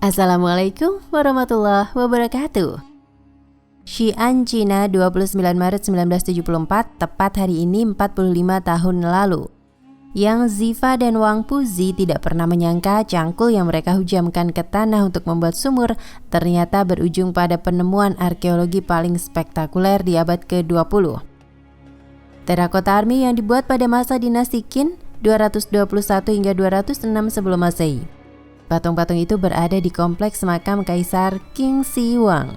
Assalamualaikum warahmatullahi wabarakatuh. Xi'an, Cina, 29 Maret 1974, tepat hari ini 45 tahun lalu. Yang Ziva dan Wang Puzi tidak pernah menyangka cangkul yang mereka hujamkan ke tanah untuk membuat sumur ternyata berujung pada penemuan arkeologi paling spektakuler di abad ke-20. Terakota army yang dibuat pada masa dinasti Qin 221 hingga 206 sebelum Masehi. Patung-patung itu berada di kompleks makam Kaisar Qing Shi Huang.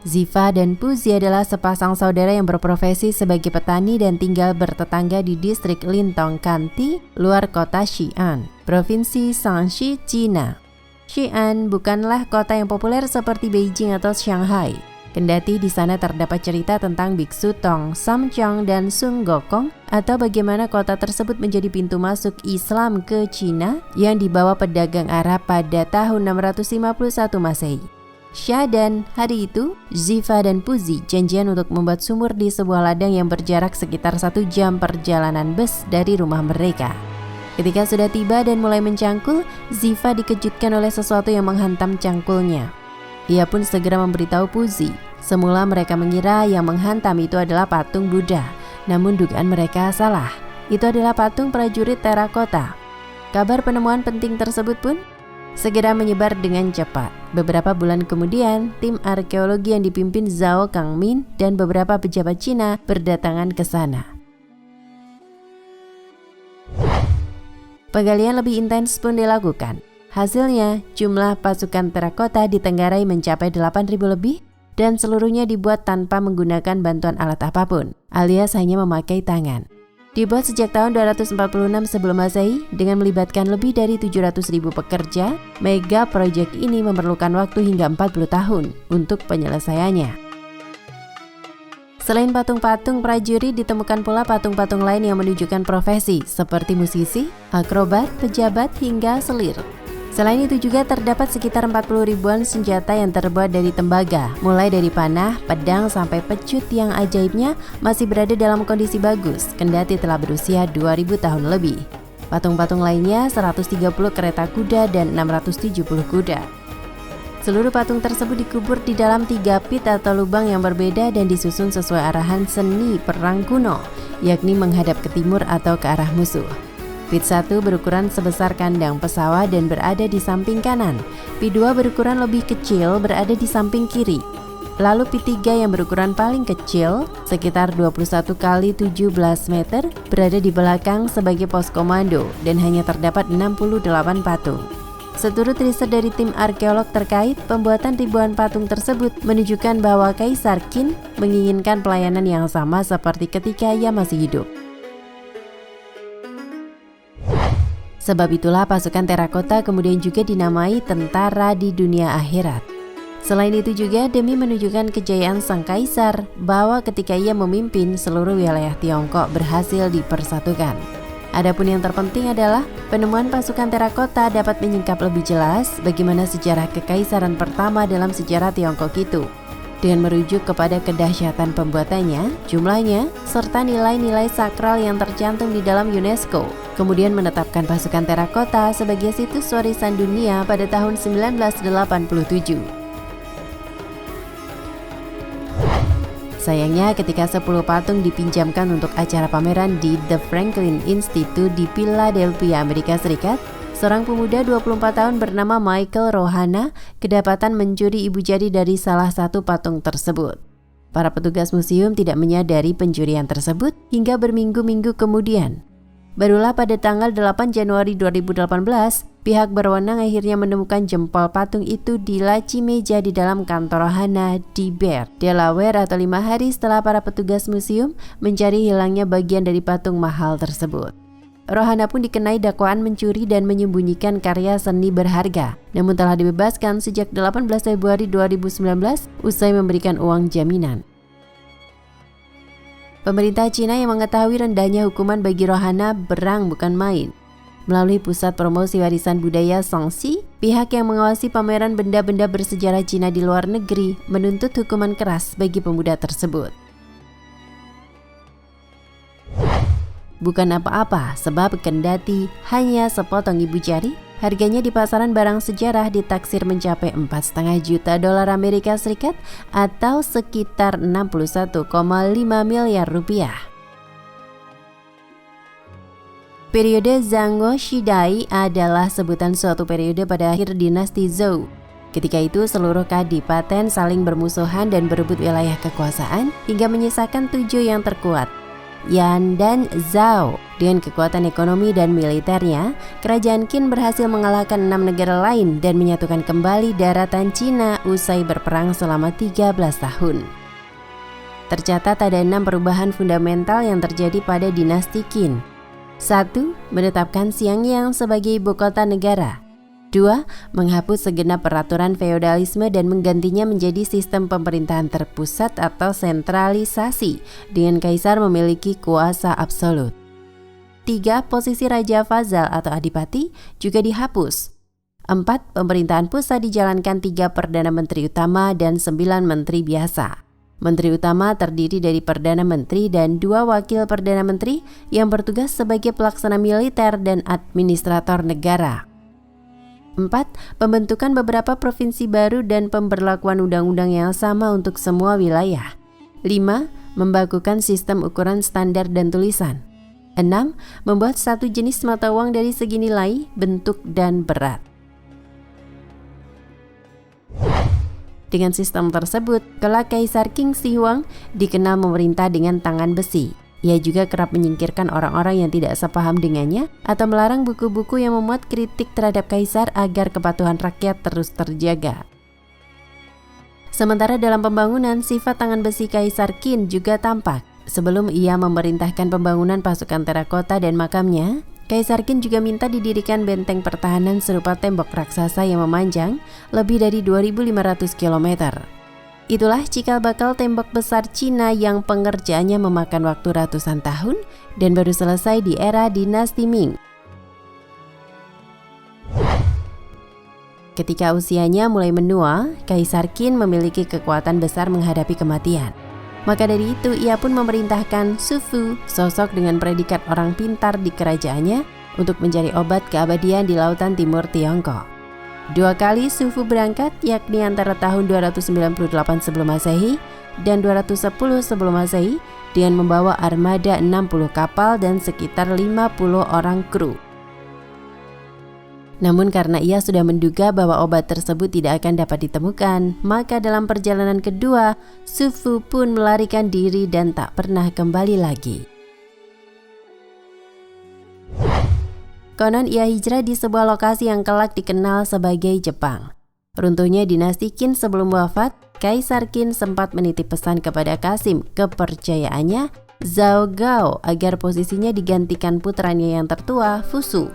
Ziva dan Puzi adalah sepasang saudara yang berprofesi sebagai petani dan tinggal bertetangga di distrik Lintong Kanti, luar kota Xi'an, provinsi Shanxi, Cina. Xi'an bukanlah kota yang populer seperti Beijing atau Shanghai. Kendati di sana terdapat cerita tentang biksu Tong Samchong dan Sun Gokong, atau bagaimana kota tersebut menjadi pintu masuk Islam ke Cina yang dibawa pedagang Arab pada tahun 651 Masehi. Dan hari itu, Ziva dan Puzi janjian untuk membuat sumur di sebuah ladang yang berjarak sekitar 1 jam perjalanan bus dari rumah mereka. Ketika sudah tiba dan mulai mencangkul, Ziva dikejutkan oleh sesuatu yang menghantam cangkulnya. Ia pun segera memberitahu Puzi. Semula mereka mengira yang menghantam itu adalah patung Buddha, namun dugaan mereka salah. Itu adalah patung prajurit terakota. Kabar penemuan penting tersebut pun segera menyebar dengan cepat. Beberapa bulan kemudian, tim arkeologi yang dipimpin Zhao Kangmin dan beberapa pejabat Cina berdatangan ke sana. Penggalian lebih intens pun dilakukan. Hasilnya, jumlah pasukan terakota ditenggarai mencapai 8.000 lebih dan seluruhnya dibuat tanpa menggunakan bantuan alat apapun, alias hanya memakai tangan. Dibuat sejak tahun 246 sebelum Masehi dengan melibatkan lebih dari 700.000 pekerja, mega proyek ini memerlukan waktu hingga 40 tahun untuk penyelesaiannya. Selain patung-patung prajurit, ditemukan pula patung-patung lain yang menunjukkan profesi seperti musisi, akrobat, pejabat, hingga selir. Selain itu juga terdapat sekitar 40 ribuan senjata yang terbuat dari tembaga, mulai dari panah, pedang, sampai pecut yang ajaibnya masih berada dalam kondisi bagus, kendati telah berusia 2000 tahun lebih. Patung-patung lainnya 130 kereta kuda dan 670 kuda. Seluruh patung tersebut dikubur di dalam 3 pit atau lubang yang berbeda dan disusun sesuai arahan seni perang kuno, yakni menghadap ke timur atau ke arah musuh. Pit 1 berukuran sebesar kandang pesawat dan berada di samping kanan. Pit 2 berukuran lebih kecil berada di samping kiri. Lalu pit 3 yang berukuran paling kecil, sekitar 21 kali 17 meter, berada di belakang sebagai pos komando dan hanya terdapat 68 patung. Seturut riset dari tim arkeolog terkait, pembuatan ribuan patung tersebut menunjukkan bahwa Kaisar Qin menginginkan pelayanan yang sama seperti ketika ia masih hidup. Sebab itulah pasukan terakota kemudian juga dinamai tentara di dunia akhirat. Selain itu juga demi menunjukkan kejayaan sang kaisar bahwa ketika ia memimpin seluruh wilayah Tiongkok berhasil dipersatukan. Adapun yang terpenting adalah penemuan pasukan terakota dapat menyingkap lebih jelas bagaimana sejarah kekaisaran pertama dalam sejarah Tiongkok itu. Dengan merujuk kepada kedahsyatan pembuatannya, jumlahnya, serta nilai-nilai sakral yang tercantum di dalam UNESCO, kemudian menetapkan pasukan terakota sebagai situs warisan dunia pada tahun 1987. Sayangnya ketika 10 patung dipinjamkan untuk acara pameran di The Franklin Institute di Philadelphia, Amerika Serikat, seorang pemuda 24 tahun bernama Michael Rohana kedapatan mencuri ibu jari dari salah satu patung tersebut. Para petugas museum tidak menyadari pencurian tersebut hingga berminggu-minggu kemudian. Barulah pada tanggal 8 Januari 2018, pihak berwenang akhirnya menemukan jempol patung itu di laci meja di dalam kantor Rohana di Bear, Delaware atau 5 hari setelah para petugas museum mencari hilangnya bagian dari patung mahal tersebut. Rohana pun dikenai dakwaan mencuri dan menyembunyikan karya seni berharga, namun telah dibebaskan sejak 18 Februari 2019 usai memberikan uang jaminan. Pemerintah Cina yang mengetahui rendahnya hukuman bagi Rohana berang bukan main. Melalui Pusat Promosi Warisan Budaya Shanxi, pihak yang mengawasi pameran benda-benda bersejarah Cina di luar negeri menuntut hukuman keras bagi pemuda tersebut. bukan apa-apa sebab kendati hanya sepotong ibu jari, harganya di pasaran barang sejarah ditaksir mencapai 4,5 juta dolar Amerika Serikat atau sekitar 61,5 miliar rupiah. Periode Zhang Shidai adalah sebutan suatu periode pada akhir dinasti Zhou. Ketika itu seluruh kadipaten saling bermusuhan dan berebut wilayah kekuasaan hingga menyisakan 7 yang terkuat, Yan dan Zhao. Dengan kekuatan ekonomi dan militernya, kerajaan Qin berhasil mengalahkan 6 negara lain dan menyatukan kembali daratan Cina usai berperang selama 13 tahun. Tercatat ada 6 perubahan fundamental yang terjadi pada dinasti Qin. 1. Menetapkan Xiangyang sebagai ibu kota negara. 2. Menghapus segenap peraturan feodalisme dan menggantinya menjadi sistem pemerintahan terpusat atau sentralisasi dengan kaisar memiliki kuasa absolut. 3. Posisi Raja Fazal atau Adipati juga dihapus. 4. Pemerintahan pusat dijalankan 3 Perdana Menteri utama dan 9 Menteri biasa. Menteri utama terdiri dari Perdana Menteri dan 2 Wakil Perdana Menteri yang bertugas sebagai pelaksana militer dan administrator negara. 4. Pembentukan beberapa provinsi baru dan pemberlakuan undang-undang yang sama untuk semua wilayah. 5. Membakukan sistem ukuran standar dan tulisan. 6. Membuat satu jenis mata uang dari segi nilai, bentuk, dan berat. Dengan sistem tersebut, kelak Kaisar Qing Shi Huang dikenal memerintah dengan tangan besi. Ia juga kerap menyingkirkan orang-orang yang tidak sepaham dengannya atau melarang buku-buku yang memuat kritik terhadap kaisar agar kepatuhan rakyat terus terjaga. Sementara dalam pembangunan, sifat tangan besi Kaisar Qin juga tampak. Sebelum ia memerintahkan pembangunan pasukan terakota dan makamnya, Kaisar Qin juga minta didirikan benteng pertahanan serupa tembok raksasa yang memanjang lebih dari 2.500 km. Itulah cikal bakal tembok besar Cina yang pengerjaannya memakan waktu ratusan tahun dan baru selesai di era dinasti Ming. Ketika usianya mulai menua, Kaisar Qin memiliki kekuatan besar menghadapi kematian. Maka dari itu ia pun memerintahkan Xu Fu, sosok dengan predikat orang pintar di kerajaannya, untuk mencari obat keabadian di lautan timur Tiongkok. 2 kali Xu Fu berangkat, yakni antara tahun 298 sebelum Masehi dan 210 sebelum Masehi dengan membawa armada 60 kapal dan sekitar 50 orang kru. Namun karena ia sudah menduga bahwa obat tersebut tidak akan dapat ditemukan, maka dalam perjalanan kedua, Xu Fu pun melarikan diri dan tak pernah kembali lagi. Konon ia hijrah di sebuah lokasi yang kelak dikenal sebagai Jepang. Runtuhnya dinasti Qin sebelum wafat, Kaisar Qin sempat menitip pesan kepada Qasim kepercayaannya, Zhao Gao, agar posisinya digantikan putranya yang tertua, Fusu.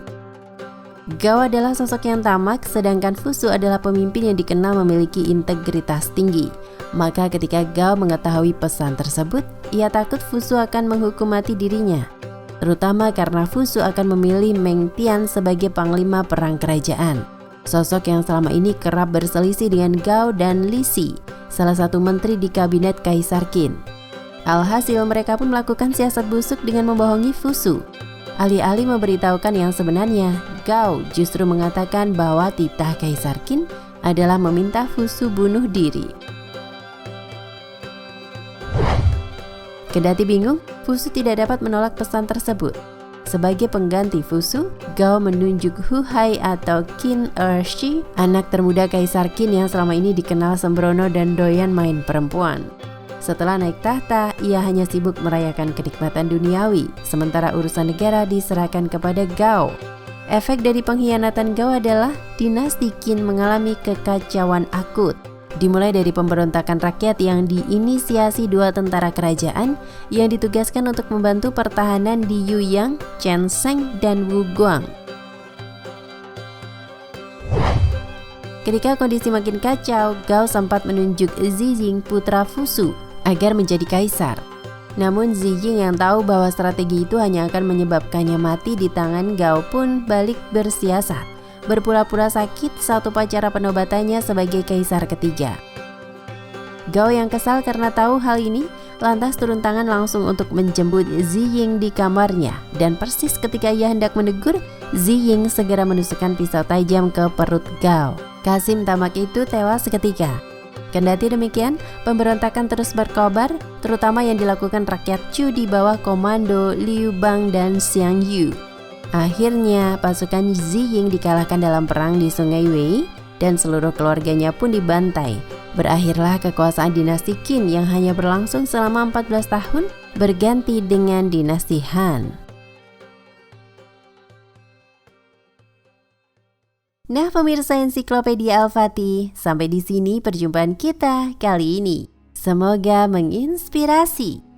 Gao adalah sosok yang tamak, sedangkan Fusu adalah pemimpin yang dikenal memiliki integritas tinggi. Maka ketika Gao mengetahui pesan tersebut, ia takut Fusu akan menghukum mati dirinya. Terutama karena Fusu akan memilih Meng Tian sebagai panglima perang kerajaan. Sosok yang selama ini kerap berselisih dengan Gao dan Li Si, salah satu menteri di kabinet Kaisar Qin. Alhasil mereka pun melakukan siasat busuk dengan membohongi Fusu. Alih-alih memberitahukan yang sebenarnya, Gao justru mengatakan bahwa titah Kaisar Qin adalah meminta Fusu bunuh diri. Kendati bingung, Fusu tidak dapat menolak pesan tersebut. Sebagai pengganti Fusu, Gao menunjuk Hu Hai atau Qin Ershi, anak termuda Kaisar Qin yang selama ini dikenal sembrono dan doyan main perempuan. Setelah naik tahta, ia hanya sibuk merayakan kenikmatan duniawi, sementara urusan negara diserahkan kepada Gao. Efek dari pengkhianatan Gao adalah dinasti Qin mengalami kekacauan akut. Dimulai dari pemberontakan rakyat yang diinisiasi 2 tentara kerajaan yang ditugaskan untuk membantu pertahanan di Yuyang, Chen Sheng, dan Wuguang. Ketika kondisi makin kacau, Gao sempat menunjuk Zijing, putra Fusu, agar menjadi kaisar. Namun Zijing yang tahu bahwa strategi itu hanya akan menyebabkannya mati di tangan Gao pun balik bersiasat, berpura-pura sakit saat upacara penobatannya sebagai kaisar ketiga. Gao yang kesal karena tahu hal ini lantas turun tangan langsung untuk menjemput Ziying di kamarnya. Dan persis ketika ia hendak menegur, Ziying segera menusukkan pisau tajam ke perut Gao. Kasim tamak itu tewas seketika. Kendati demikian, pemberontakan terus berkobar, terutama yang dilakukan rakyat Chu di bawah komando Liu Bang dan Xiang Yu. Akhirnya, pasukan Ziying dikalahkan dalam perang di Sungai Wei dan seluruh keluarganya pun dibantai. Berakhirlah kekuasaan dinasti Qin yang hanya berlangsung selama 14 tahun, berganti dengan dinasti Han. Nah pemirsa Ensiklopedia Al-Fatih, sampai di sini perjumpaan kita kali ini. Semoga menginspirasi.